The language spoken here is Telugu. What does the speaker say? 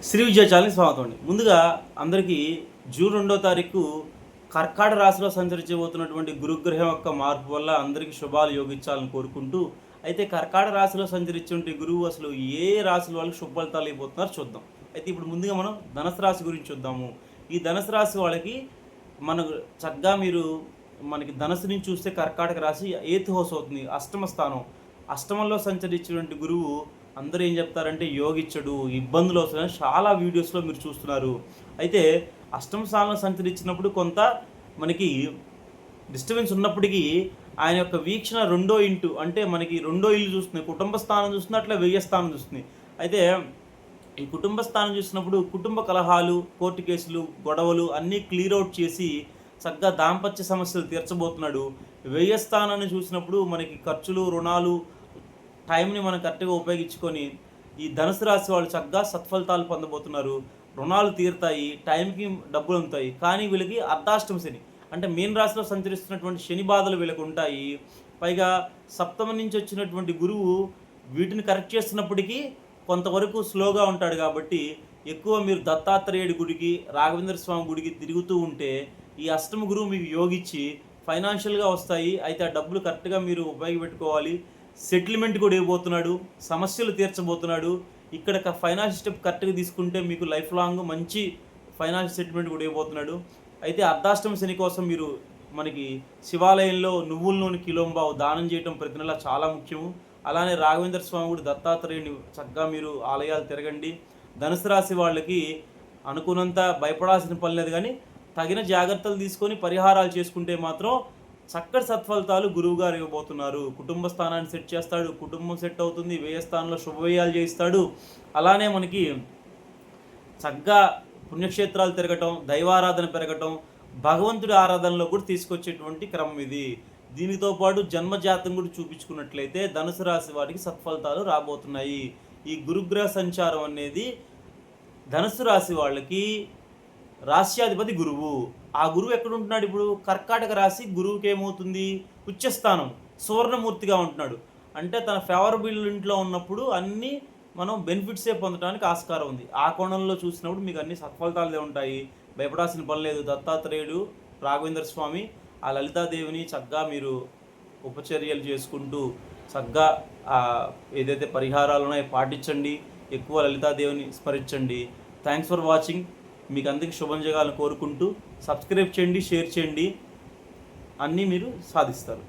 శ్రీ విజయ ఛానల్కి స్వాగతం అండి. ముందుగా అందరికీ జూన్ 2వ తారీఖు కర్కాటక రాశిలో సంచరించబోతున్నటువంటి గురుగ్రహం యొక్క మార్పు వల్ల అందరికీ శుభాలు యోగించాలని కోరుకుంటూ, అయితే కర్కాటక రాశిలో సంచరించే గురువు అసలు ఏ రాశుల వాళ్ళకి శుభ ఫలితాలు ఇవ్వబోతున్నారో చూద్దాం. అయితే ఇప్పుడు ముందుగా మనం ధనుసు రాశి గురించి చూద్దాము. ఈ ధనుసు రాశి వాళ్ళకి మనకు చక్కగా మనకి ధనుసు నుంచి చూస్తే కర్కాటక రాశి ఎయిత్ హౌస్ అవుతుంది, అష్టమ స్థానం. అష్టమంలో సంచరించేటువంటి గురువు అందరూ ఏం చెప్తారంటే యోగిచ్చడు, ఇబ్బందులు వస్తున్నాయని చాలా వీడియోస్లో మీరు చూస్తున్నారు. అయితే అష్టమ స్థానంలో సంచరించినప్పుడు కొంత మనకి డిస్టర్బెన్స్ ఉన్నప్పటికీ ఆయన యొక్క వీక్షణ రెండో ఇంటు అంటే మనకి రెండో ఇల్లు చూస్తుంది, కుటుంబ స్థానం చూస్తుంది, అట్లా వ్యయ స్థానం చూస్తుంది. అయితే ఈ కుటుంబ స్థానం చూసినప్పుడు కుటుంబ కలహాలు, కోర్టు కేసులు, గొడవలు అన్నీ క్లియర్ అవుట్ చేసి చక్కగా దాంపత్య సమస్యలు తీర్చబోతున్నాడు. వ్యయ స్థానాన్ని చూసినప్పుడు మనకి ఖర్చులు, రుణాలు, టైంని మనం కరెక్ట్గా ఉపయోగించుకొని ఈ ధనుసు రాశి వాళ్ళు చక్కగా సత్ఫలితాలు పొందబోతున్నారు. రుణాలు తీరుతాయి, టైంకి డబ్బులు అందుతాయి. కానీ వీళ్ళకి అర్ధాష్టమ శని అంటే మీన రాశిలో సంచరిస్తున్నటువంటి శని బాధలు వీళ్ళకి ఉంటాయి. పైగా సప్తమ నుంచి వచ్చినటువంటి గురువు వీటిని కరెక్ట్ చేస్తున్నప్పటికీ కొంతవరకు స్లోగా ఉంటాడు. కాబట్టి ఎక్కువ మీరు దత్తాత్రేయుడి గుడికి, రాఘవేంద్ర స్వామి గుడికి తిరుగుతూ ఉంటే ఈ అష్టమ గురువు మీకు యోగించి ఫైనాన్షియల్గా వస్తాయి. అయితే ఆ డబ్బులు కరెక్ట్గా మీరు ఉపయోగపెట్టుకోవాలి. సెటిల్మెంట్ కూడా ఇవ్వబోతున్నాడు, సమస్యలు తీర్చబోతున్నాడు. ఇక్కడ ఫైనాన్స్ స్టెప్ కరెక్ట్గా తీసుకుంటే మీకు లైఫ్ లాంగ్ మంచి ఫైనాన్స్ సెటిల్మెంట్ కూడా ఇవ్వబోతున్నాడు. అయితే అర్ధాష్టమ శని కోసం మీరు మనకి శివాలయంలో నువ్వుల నూనె కిలోంబావు దానం చేయడం ప్రతి నెల చాలా ముఖ్యము. అలానే రాఘవేంద్ర స్వామి కూడా దత్తాత్రేయుని చక్కగా మీరు ఆలయాలు తిరగండి. ధనుసు రాశి వాళ్ళకి అనుకున్నంత భయపడాల్సిన పని లేదు, కానీ తగిన జాగ్రత్తలు తీసుకొని పరిహారాలు చేసుకుంటే మాత్రం చక్కటి సత్ఫలితాలు గురువుగారు ఇవ్వబోతున్నారు. కుటుంబ స్థానాన్ని సెట్ చేస్తాడు, కుటుంబం సెట్ అవుతుంది, వ్యయ స్థానంలో శుభవ్యయాలు చేయిస్తాడు. అలానే మనకి చక్కగా పుణ్యక్షేత్రాలు తిరగటం, దైవారాధన పెరగటం, భగవంతుడి ఆరాధనలో కూడా తీసుకొచ్చేటువంటి క్రమం ఇది. దీనితో పాటు జన్మజాతం కూడా చూపించుకున్నట్లయితే ధనుసు రాశి వారికి సత్ఫలితాలు రాబోతున్నాయి. ఈ గురుగ్రహ సంచారం అనేది ధనుసు రాశి వాళ్ళకి రాశ్యాధిపతి గురువు. ఆ గురువు ఎక్కడ ఉంటున్నాడు? ఇప్పుడు కర్కాటక రాశి గురువుకి ఏమవుతుంది? ఉచ్చస్థానం, సువర్ణమూర్తిగా ఉంటున్నాడు. అంటే తన ఫేవరబుల్ ఇంట్లో ఉన్నప్పుడు అన్నీ మనం బెనిఫిట్సే పొందడానికి ఆస్కారం ఉంది. ఆ కోణంలో చూసినప్పుడు మీకు అన్ని సత్ఫలితాలే ఉంటాయి. భయపడాల్సిన పని లేదు. దత్తాత్రేయుడు, రాఘవేంద్ర స్వామి, ఆ లలితాదేవిని చక్కగా మీరు ఉపచర్యలు చేసుకుంటూ చక్కగా ఏదైతే పరిహారాలు ఉన్నాయో పాటించండి. ఎక్కువ లలితాదేవిని స్మరించండి. Thanks for watching. మీకు అందరికీ శుభం జరగాలని కోరుకుంటూ సబ్స్క్రైబ్ చేయండి, షేర్ చేయండి, అన్నీ మీరు సాధిస్తారు.